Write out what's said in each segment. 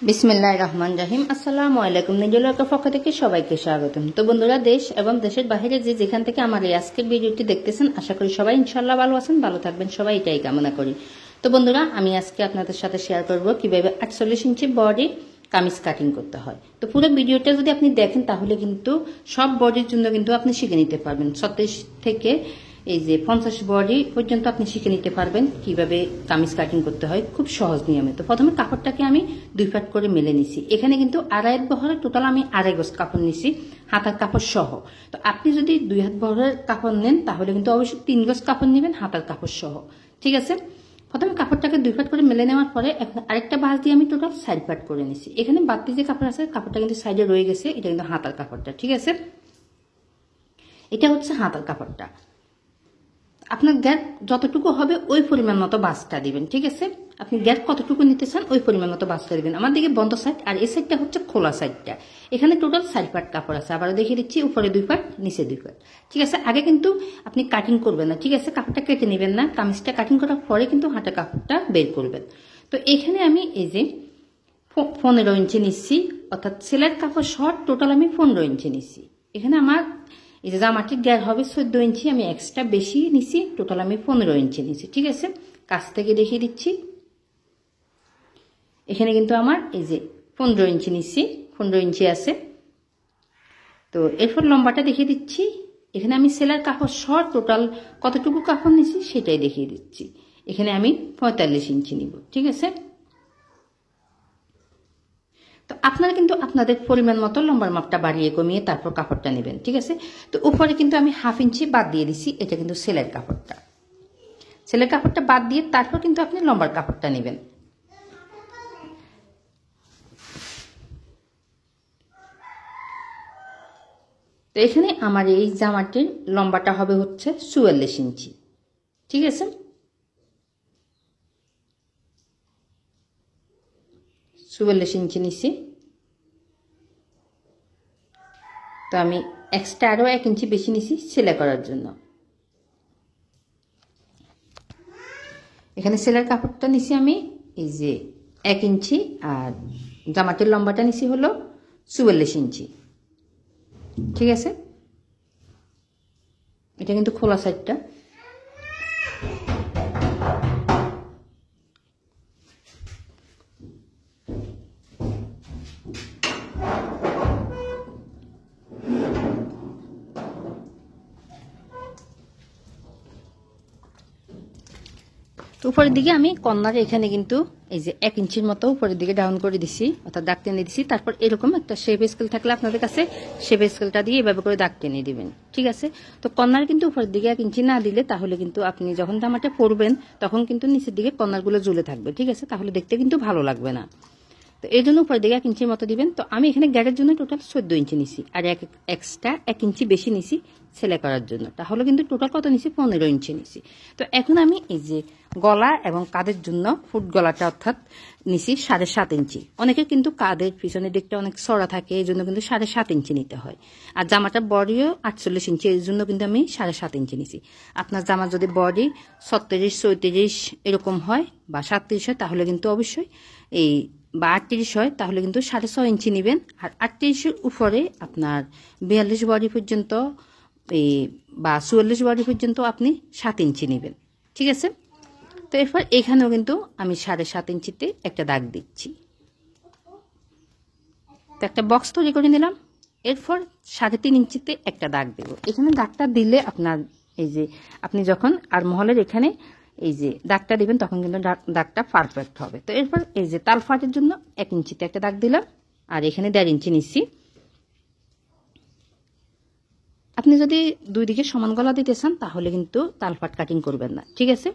বিসমিল্লাহির রহমানির রহিম। আসসালামু আলাইকুম। নিজলকের পক্ষ থেকে সবাইকে স্বাগতম। তো বন্ধুরা, দেশ এবং দেশের বাইরে যে যেখান থেকে আমার এই আজকের ভিডিওটি দেখতেছেন, আশা করি সবাই ইনশাআল্লাহ ভালো আছেন, ভালো থাকবেন সবাই, এটাই কামনা করি। তো বন্ধুরা, আমি আজকে আপনাদের সাথে শেয়ার করব কিভাবে 48 ইঞ্চি বডি কামিজ কাটিং করতে হয়। তো পুরো ভিডিওটা যদি আপনি দেখেন তাহলে কিন্তু সব বডির জন্য কিন্তু আপনি শিখে নিতে পারবেন। 36 থেকে এই যে 50 বডি পর্যন্ত আপনি শিখে নিতে পারবেন কিভাবে কামিজ কাটিং করতে হয় খুব সহজ নিয়মে। তো প্রথমে কাপড়টাকে আমি 2 পার্ট করে মেলে নিছি। এখানে কিন্তু 2.5 বহরে টোটাল আমি 2.5 গজ কাপড় নিছি, হাতার কাপড় সহ। তো আপনি যদি 2 হাত বহরের কাপড় নেন তাহলে কিন্তু অবশ্যই 3 গজ কাপড় নেবেন হাতার কাপড় সহ, ঠিক আছে। প্রথমে কাপড়টাকে 2 পার্ট করে মেলে নেওয়ার পরে এখন আরেকটা বাঁশ দিয়ে আমি টোটাল সাইড পার্ট করে নিছি। এখানে বাড়তি যে কাপড় আছে কাপড়টা কিন্তু সাইডে রয়ে গেছে, এটা কিন্তু হাতার কাপড়টা, ঠিক আছে। এটা হচ্ছে হাতার কাপড়টা। আপনার গ্যাপ যতটুকু হবে ওই পরিমাণ মতো বাঁশটা দিবেন, ঠিক আছে। আপনি গ্যাপ কতটুকু নিতে চান ওই পরিমাণ মতো বাঁশটা দিবেন। আমার দিকে বন্ধ সাইড আর এই সাইডটা হচ্ছে খোলা সাইডটা। এখানে টোটাল 4 পার্ট কাপড় আছে। আবারও দেখিয়ে দিচ্ছি, উপরে 2 পার্ট, নিচে 2 পার্ট, ঠিক আছে। আগে কিন্তু আপনি কাটিং করবেন না, ঠিক আছে। কাপড়টা কেটে নেবেন না, কামিজটা কাটিং করার পরে কিন্তু হাতা কাপড়টা বের করবেন। তো এখানে আমি এই যে 15 ইঞ্চি নিচ্ছি, অর্থাৎ সেলাইয়ের কাপড় শর্ট টোটাল আমি 15 ইঞ্চি নিচ্ছি। এখানে আমার এই যে জামাটির গ্যার হবে 14 ইঞ্চি, আমি এক্সট্রা বেশি নিছি, টোটাল আমি 15 ইঞ্চি নিছি, ঠিক আছে। কাছ থেকে দেখিয়ে দিচ্ছি, এখানে কিন্তু আমার এই যে 15 ইঞ্চি নিচ্ছি, 15 ইঞ্চি আছে। তো এরপর লম্বাটা দেখিয়ে দিচ্ছি। এখানে আমি সেলাইয়ের কাপড় শর্ট টোটাল কতটুকু কাপড় নিছি সেটাই দেখিয়ে দিচ্ছি। এখানে আমি 45 ইঞ্চি নিব, ঠিক আছে। তো আপনারা কিন্তু আপনাদের পরিমাণ মতো লম্বার মাপটা বাড়িয়ে কমিয়ে তারপর কাপড়টা নেবেন, ঠিক আছে। তো উপরে কিন্তু আমি 1/2 ইঞ্চি বাদ দিয়ে দিছি, এটা কিন্তু সেলাইয়ের কাপড়টা। সেলাইয়ের কাপড়টা বাদ দিয়ে তারপর কিন্তু আপনি লম্বার কাপড়টা নেবেন। তো এখানে আমার এই জামাটির লম্বাটা হবে হচ্ছে 44 ইঞ্চি, ঠিক আছে। 44 ইঞ্চি নিছি। তো আমি এক্সট্রা আরও 1 ইঞ্চি বেশি নিছি সেলাই করার জন্য। এখানে সেলাইয়ের কাপড়টা নিছি আমি এই যে 1 ইঞ্চি, আর জামাটির লম্বাটা নিছি হলো 44 ইঞ্চি, ঠিক আছে। এটা কিন্তু খোলা সাইডটা। উপরের দিকে আমি কর্নারে এখানে কিন্তু এই যে 1 ইঞ্চির মতো উপরের দিকে ডাউন করে দিছি, অর্থাৎ দাগ টেনে দিছি। তারপর এরকম একটা শেপ স্কেল থাকলে আপনাদের কাছে শেপ স্কেলটা দিয়ে এভাবে করে দাগ টেনে দিবেন, ঠিক আছে। তো কর্নারে কিন্তু উপরের দিকে 1 ইঞ্চি না দিলে তাহলে কিন্তু আপনি যখন জামাটা পরবেন তখন কিন্তু নিচের দিকে কর্নারগুলো ঝুলে থাকবে, ঠিক আছে। তাহলে দেখতে কিন্তু ভালো লাগবে না। তো এই জন্য উপরের দিকে 1 ইঞ্চির মতো দিবেন। তো আমি এখানে গ্যারের জন্য টোটাল 14 ইঞ্চি নিছি, আর এক্সট্রা 1 ইঞ্চি বেশি নিছি সেলাই করার জন্য। তাহলে কিন্তু টোটাল কত নিছি, 15 ইঞ্চি নিছি। তো এখন আমি এই যে গলা এবং কাঁধের জন্য ফুট গলাটা অর্থাৎ নিছি 7.5 ইঞ্চি। অনেকে কিন্তু কাঁধের পিছনের দিকটা অনেক চড়া থাকে, এই জন্য কিন্তু 7.5 ইঞ্চি নিতে হয়। আর জামাটার বডিও 48 ইঞ্চি, এই জন্য কিন্তু আমি 7.5 ইঞ্চি নিছি। আপনার জামার যদি বডি 36, 34 এরকম হয় বা 37 হয় তাহলে কিন্তু অবশ্যই এই বা 38 হয় তাহলে কিন্তু 6.5 ইঞ্চি নেবেন। আর 38-এর উপরে আপনার 42 বডি পর্যন্ত এই বা 44 বডি পর্যন্ত আপনি 7 ইঞ্চি নেবেন, ঠিক আছে। তো এরপর এখানেও কিন্তু আমি 7.5 ইঞ্চিতে একটা দাগ দিচ্ছি। তো একটা বক্স তৈরি করে নিলাম। এরপর 3.5 ইঞ্চিতে একটা দাগ দেব। এখানে দাগটা দিলে আপনার এই যে আপনি যখন আর মহলের এখানে এই যে দাগটা দিবেন তখন কিন্তু দাগটা পারফেক্ট হবে। তো এরপর এই যে তাল ফাটের জন্য 1 ইঞ্চিতে একটা দাগ দিলাম, আর এখানে 1.5 ইঞ্চি নিচ্ছি। আপনি যদি 2 দিকে সমান গলা দিতে চান তাহলে কিন্তু তাল ফাট কাটিং করবেন না, ঠিক আছে।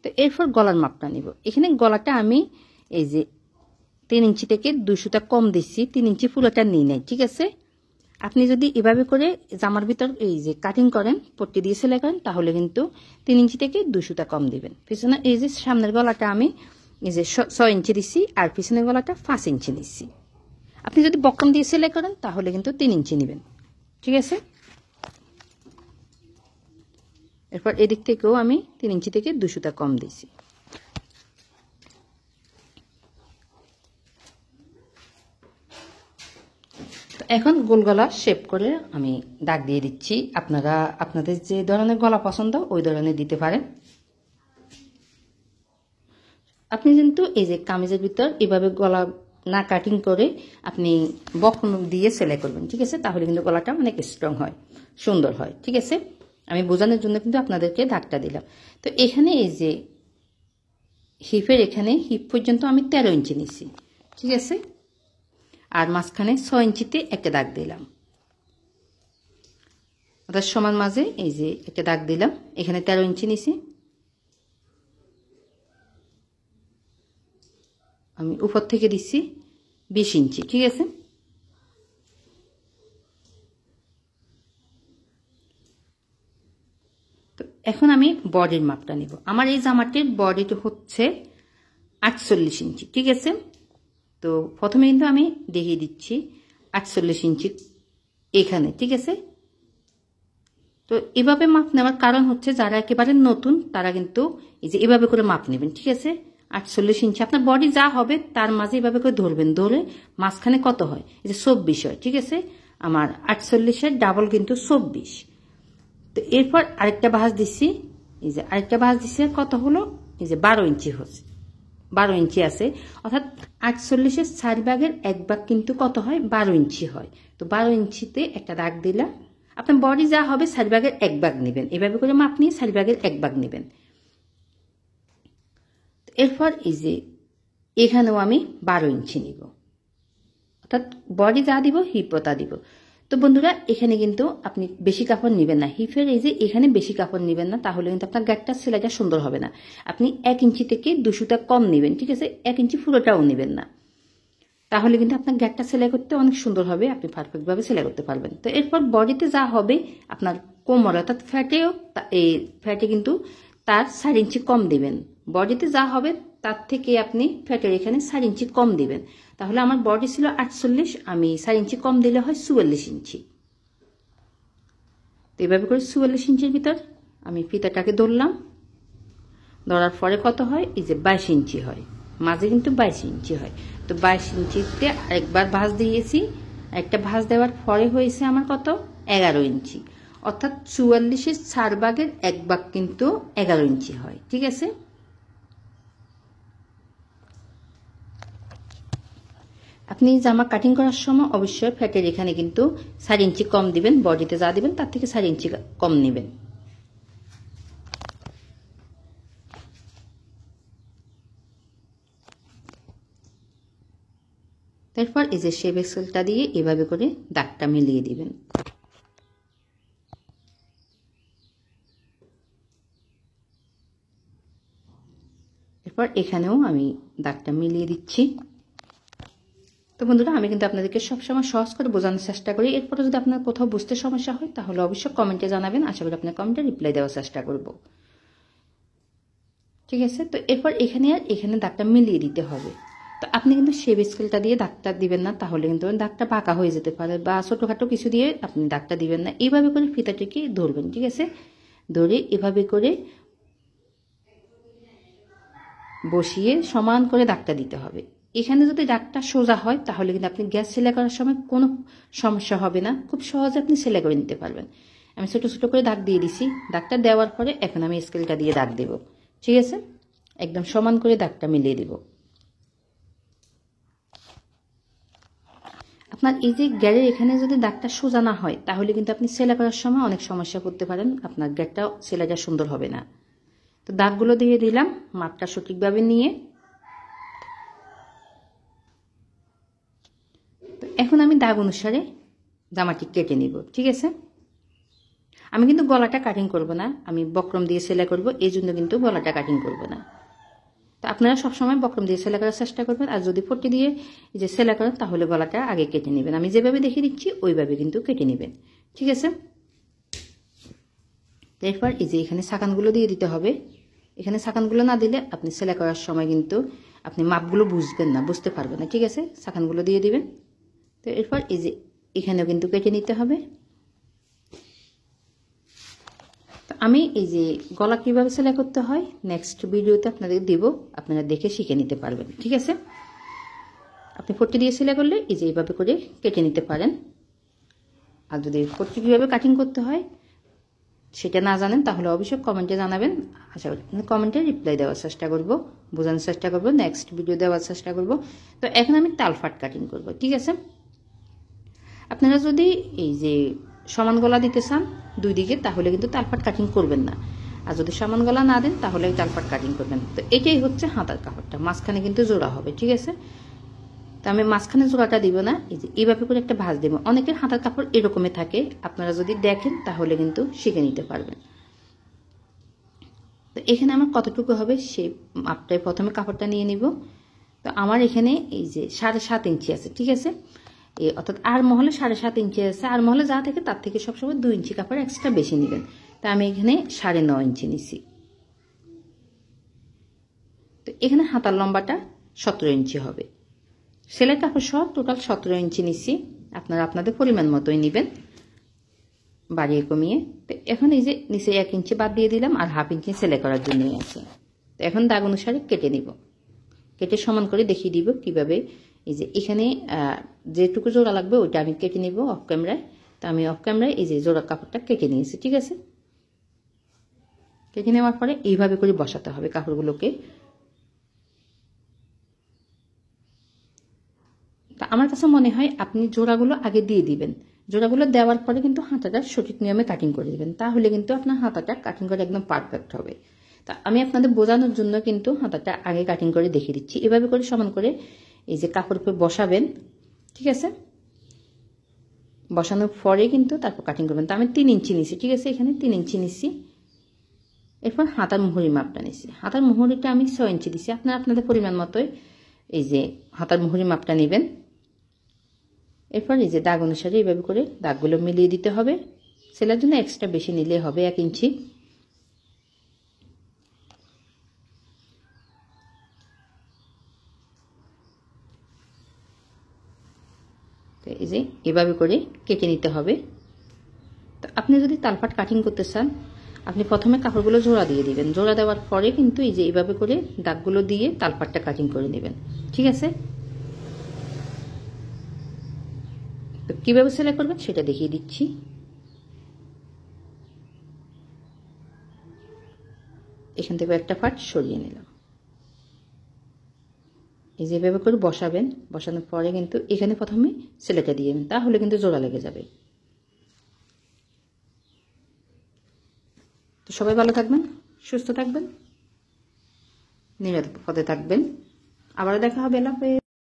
তো এরপর গলার মাপটা নিব। এখানে গলাটা আমি এই যে 3 ইঞ্চি থেকে 2 সুতা কম দিচ্ছি, 3 ইঞ্চি পুরোটা নিয়ে নেই, ঠিক আছে। আপনি যদি এভাবে করে জামার ভিতর এই যে কাটিং করেন, পট্টি দিয়ে সেলাই করেন তাহলে কিন্তু 3 ইঞ্চি থেকে 2 সুতা কম দিবেন। পিছনে এই যে সামনের গলাটা আমি এই যে 6 ইঞ্চি দিচ্ছি, আর পিছনের গলাটা 5 ইঞ্চি নিচ্ছি। আপনি যদি বক্রম দিয়ে সেলাই করেন তাহলে কিন্তু 3 ইঞ্চি নেবেন, ঠিক আছে। এরপর এদিক থেকেও আমি 3 ইঞ্চি থেকে 2 সুতা কম দিয়েছি। এখন গোল গলা শেপ করে আমি দাগ দিয়ে দিচ্ছি। আপনারা আপনাদের যে ধরনের গলা পছন্দ ওই ধরনের দিতে পারেন। আপনি কিন্তু এই যে কামিজের ভিতর এভাবে গলা না কাটিং করে আপনি বকন দিয়ে সেলাই করবেন, ঠিক আছে? তাহলে কিন্তু গলাটা অনেক স্ট্রং হয়, সুন্দর হয়, ঠিক আছে? আমি বোঝানোর জন্য কিন্তু আপনাদেরকে দাগটা দিলাম। তো এখানে এই যে হিপের এখানে হিপ পর্যন্ত আমি 13 ইঞ্চি নিছি, ঠিক আছে? আর মাঝখানে 6 ইঞ্চিতে একটা দাগ দিলাম, অর্থাৎ সমান মাঝে এই যে একটা দাগ দিলাম। এখানে 13 ইঞ্চি নিছি, আমি উপর থেকে দিচ্ছি 20 ইঞ্চি, ঠিক আছে? তো এখন আমি বডির মাপটা নিব। আমার এই জামাটির বডিটা হচ্ছে 48 ইঞ্চি, ঠিক আছে? তো প্রথমে কিন্তু আমি দেখিয়ে দিচ্ছি 48 ইঞ্চি এখানে, ঠিক আছে? তো এভাবে মাপ নেওয়ার কারণ হচ্ছে যারা একেবারে নতুন তারা কিন্তু এই যে এভাবে করে মাপ নেবেন, ঠিক আছে? 48 ইঞ্চি আপনার বডি যা হবে তার মাঝে এভাবে করে ধরবেন, ধরে মাঝখানে কত হয় এই যে 24 হয়, ঠিক আছে? আমার 48-এর ডাবল কিন্তু 24। তো এরপর আরেকটা ভাঁজ দিচ্ছি, এই যে আরেকটা ভাঁজ দিচ্ছি, কত হলো এই যে 12 ইঞ্চি হচ্ছে, 12 ইঞ্চি আছে, অর্থাৎ 48-এর 4 ভাগের 1 ভাগ কিন্তু কত হয় 12 ইঞ্চি হয়। তো 12 ইঞ্চিতে একটা দাগ দিলাম। আপনার বডি যা হবে 4 ভাগের 1 ভাগ নেবেন, এভাবে করে মাপ নিয়ে 4 ভাগের 1 ভাগ নেবেন। এরপর এই যে এখানেও আমি 12 ইঞ্চি নিব, অর্থাৎ বডি যা দিব হিপও তা দিব। তো বন্ধুরা এখানে কিন্তু আপনি বেশি কাপড় নেবেন না, হিপের এই যে এখানে বেশি কাপড় নেবেন না, তাহলে কিন্তু আপনার গাঁটটার সেলাইটা সুন্দর হবে না। আপনি 1 ইঞ্চি থেকে 2 সুতা কম নেবেন, ঠিক আছে? 1 ইঞ্চি পুরোটাও নেবেন না, তাহলে কিন্তু আপনার গাঁটটা সেলাই করতে অনেক সুন্দর হবে, আপনি পারফেক্টভাবে সেলাই করতে পারবেন। তো এরপর বডিতে যা হবে আপনার কোমর অর্থাৎ ফ্যাটেও এই ফ্যাটে কিন্তু তার 4 ইঞ্চি কম দিবেন। বডিতে যা হবে তার থেকে আপনি ফ্যাটের এখানে 4 ইঞ্চি কম দিবেন। তাহলে আমার বডি ছিল 48, আমি 4 ইঞ্চি কম দিলে হয় 44 ইঞ্চি। তো এইভাবে করে 44 ইঞ্চির ভিতর আমি ফিতাটাকে ধরলাম, ধরার পরে কত হয় এই যে 22 ইঞ্চি হয়, মাঝে কিন্তু 22 ইঞ্চি হয়। তো 22 ইঞ্চিতে আরেকবার ভাঁজ দিয়েছি, একটা ভাঁজ দেওয়ার পরে হয়েছে আমার কত 11 ইঞ্চি, অর্থাৎ 44-এর 4 ভাগের 1 ভাগ কিন্তু 11 ইঞ্চি হয়, ঠিক আছে? আপনি জামা কাটিং করার সময় অবশ্যই ফ্যাটের এখানে কিন্তু 4 ইঞ্চি কম দিবেন, বডিতে যা দিবেন তার থেকে 4 ইঞ্চি কম নেবেন। তারপর এই যে শেপ এক্সেলটা দিয়ে এভাবে করে দাগটা মিলিয়ে দিবেন। এরপর এখানেও আমি দাগটা মিলিয়ে দিচ্ছি। তো বন্ধুরা আমি কিন্তু আপনাদেরকে সবসময় সহজ করে বোঝানোর চেষ্টা করি। এরপরে যদি আপনার কোথাও বুঝতে সমস্যা হয় তাহলে অবশ্যই কমেন্টে জানাবেন, আশা করি আপনার কমেন্টে রিপ্লাই দেওয়ার চেষ্টা করব, ঠিক আছে? তো এরপর এখানে আর এখানে দাগটা মিলিয়ে দিতে হবে। তো আপনি কিন্তু শেপ স্কেলটা দিয়ে দাগটা দিবেন না, তাহলে কিন্তু দাগটা বাঁকা হয়ে যেতে পারে, বা ছোটোখাটো কিছু দিয়ে আপনি দাগটা দিবেন না। এইভাবে করে ফিতাটিকে ধরবেন, ঠিক আছে? ধরে এভাবে করে বসিয়ে সমান করে দাগটা দিতে হবে। এখানে যদি দাগটা সোজা হয় তাহলে কিন্তু আপনি গ্যাস সেলাই করার সময় কোনো সমস্যা হবে না, খুব সহজে আপনি সেলাই করে নিতে পারবেন। আমি ছোটো ছোটো করে দাগ দিয়ে দিছি, দাগটা দেওয়ার পরে এখন আমি স্কেলটা দিয়ে দাগ দেব, ঠিক আছে? একদম সমান করে দাগটা মিলিয়ে দিব। আপনার এই যে গ্যারের এখানে যদি দাগটা সোজা না হয় তাহলে কিন্তু আপনি সেলাই করার সময় অনেক সমস্যা করতে পারেন, আপনার গ্যারটা সেলাইটা সুন্দর হবে না। তো দাগগুলো দিয়ে দিলাম মাপটা সঠিকভাবে নিয়ে। তো এখন আমি দাগ অনুসারে জামাটি কেটে নিব, ঠিক আছে? আমি কিন্তু গলাটা কাটিং করব না, আমি বক্রম দিয়ে সেলাই করব, এই জন্য কিন্তু গলাটা কাটিং করব না। তো আপনারা সবসময় বক্রম দিয়ে সেলাই করার চেষ্টা করবেন, আর যদি পট্টি দিয়ে যে সেলাই করেন তাহলে গলাটা আগে কেটে নেবেন। আমি যেভাবে দেখিয়ে দিচ্ছি ওইভাবে কিন্তু কেটে নেবেন, ঠিক আছে? এরপর এই যে এখানে সাকানগুলো দিয়ে দিতে হবে। এখানে সাকানগুলো না দিলে আপনি সেলাই করার সময় কিন্তু আপনি মাপগুলো বুঝবেন না, বুঝতে পারবেন না, ঠিক আছে? সাকানগুলো দিয়ে দিবেন। তো এরপর এই যে এখানেও কিন্তু কেটে নিতে হবে। তো আমি এই যে গলা কীভাবে সেলাই করতে হয় নেক্সট ভিডিওতে আপনাদের দিব, আপনারা দেখে শিখে নিতে পারবেন, ঠিক আছে? আপনি পট্টি দিয়ে সেলাই করলে এই যে এইভাবে করে কেটে নিতে পারেন। আর যদি কীভাবে কাটিং করতে হয় সেটা না জানেন তাহলে অবশ্যই কমেন্টে জানাবেন। আশা করি কমেন্টে রিপ্লাই দেওয়ার চেষ্টা করব, বোঝানোর চেষ্টা করব, নেক্সট ভিডিও দেওয়ার চেষ্টা করব। তো এখন আমি তালফাট কাটিং করব, ঠিক আছে। আপনারা যদি এই যে সমান গলা দিতে চান দুই দিকে তাহলে কিন্তু তালফাট কাটিং করবেন না, আর যদি সমান গলা না দেন তাহলে তালফাট কাটিং করবেন। তো এটাই হচ্ছে হাতার কাপড়টা, মাঝখানে কিন্তু জোড়া হবে, ঠিক আছে। তো আমি মাঝখানে জোড়াটা দিব না, এই যে এইভাবে করে একটা ভাঁজ দেবো। অনেকের হাতার কাপড় এরকমই থাকে, আপনারা যদি দেখেন তাহলে কিন্তু শিখে নিতে পারবেন। তো এখানে আমার কতটুকু হবে সেই মাপটাই প্রথমে কাপড়টা নিয়ে নিব। তো আমার এখানে এই যে 7.5 ইঞ্চি আছে, ঠিক আছে। এই অর্থাৎ আর মহলে 7.5 ইঞ্চি আছে, আর মহলে যা থাকে তার থেকে সবসময় 2 ইঞ্চি কাপড় এক্সট্রা বেশি নেবেন। তো আমি এখানে 9.5 ইঞ্চি নিছি। তো এখানে হাতার লম্বাটা 17 ইঞ্চি হবে। সেলাই কাপড় সব টোটাল 17 ইঞ্চি নিছি, আপনারা আপনাদের পরিমাণ মতোই নেবেন, বাড়িয়ে কমিয়ে। তো এখন এই যে নিচে 1 ইঞ্চি বাদ দিয়ে দিলাম, আর 1/2 ইঞ্চি সেলাই করার জন্য আছে। তো এখন দাগ অনুসারে কেটে নিব, কেটে সমান করে দেখিয়ে দিব কিভাবে। এই যে এখানে যেটুকু জোড়া লাগবে ওইটা আমি কেটে নিব অফ ক্যামেরায়। তো আমি অফ ক্যামেরায় এই যে জোড়া কাপড়টা কেটে নিয়েছি, ঠিক আছে। কেটে নেওয়ার পরে এইভাবে করে বসাতে হবে কাপড়গুলোকে। তা আমার কাছে মনে হয় আপনি জোড়াগুলো আগে দিয়ে দিবেন, জোড়াগুলো দেওয়ার পরে কিন্তু হাতাটা সঠিক নিয়মে কাটিং করে দিবেন, তাহলে কিন্তু আপনার হাতাটা কাটিং করে একদম পারফেক্ট হবে। তা আমি আপনাদের বোঝানোর জন্য কিন্তু হাতাটা আগে কাটিং করে দেখিয়ে দিচ্ছি। এভাবে করে সমান করে এই যে কাপড় উপরে বসাবেন, ঠিক আছে। বসানোর পরে কিন্তু তারপর কাটিং করবেন। তো আমি 3 ইঞ্চি নিছি, ঠিক আছে, এখানে 3 ইঞ্চি নিছি। এরপর হাতার মুহুরি মাপটা নিছি, হাতার মুহুরিটা আমি 6 ইঞ্চি দিছি। আপনারা আপনাদের পরিমাণ মতোই এই যে হাতার মুহুরি মাপটা নেবেন। এরপর এই যে দাগ অনুসারে এইভাবে করে দাগগুলো মিলিয়ে দিতে হবে। সেলার জন্য এক্সট্রা বেশি নিলে হবে 1 ইঞ্চি। তো এই যে এভাবে করে কেটে নিতে হবে। তো আপনি যদি তালপাট কাটিং করতে চান আপনি প্রথমে কাপড়গুলো জোড়া দিয়ে দিবেন, জোড়া দেওয়ার পরে কিন্তু এই যে এইভাবে করে দাগগুলো দিয়ে তালপাটটা কাটিং করে নেবেন, ঠিক আছে। তো কীভাবে সেলাই করবেন সেটা দেখিয়ে দিচ্ছি। এখান থেকে একটা পার্ট সরিয়ে নিলাম, এই যে এভাবে করে বসাবেন। বসানোর পরে কিন্তু এখানে প্রথমে সেলাইটা দিয়ে নেবেন, তাহলে কিন্তু জোড়া লেগে যাবে। তো সবাই ভালো থাকবেন, সুস্থ থাকবেন, নিরাপদে থাকবেন। আবারও দেখা হবে। আল্লাহ হাফেজ।